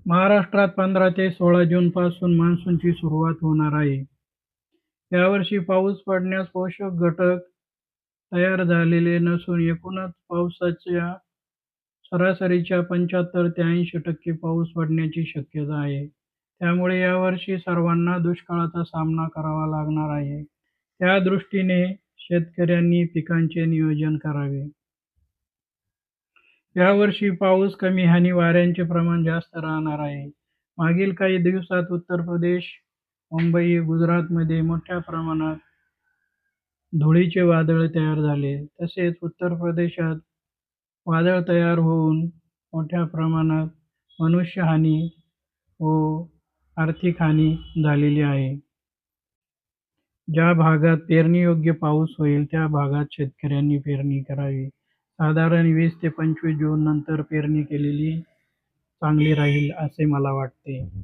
महाराष्ट्रात 15 ते 16 जूनपासून मान्सूनची सुरुवात होणार आहे. यावर्षी पाऊस पडण्यास पोषक घटक तयार झालेले नसून एकूणच पावसाच्या सरासरीच्या 75 ते 80% पाऊस पडण्याची शक्यता आहे. त्यामुळे यावर्षी सर्वांना दुष्काळाचा सामना करावा लागणार आहे. त्यादृष्टीने शेतकऱ्यांनी पिकांचे नियोजन करावे. यावर्षी पाऊस कमी आणि वाऱ्यांचे प्रमाण जास्त राहणार आहे. मागील काही दिवसात उत्तर प्रदेश, मुंबई, गुजरातमध्ये मोठ्या प्रमाणात धुळीचे वादळ तयार झाले. तसेच उत्तर प्रदेशात वादळ तयार होऊन मोठ्या प्रमाणात मनुष्यहानी व आर्थिक हानी झालेली आहे. ज्या भागात पेरणीयोग्य पाऊस होईल त्या भागात शेतकऱ्यांनी पेरणी करावी. साधारण 20 ते 25 जून नंतर पेरणी केलेली चांगली राहील असे मला वाटते.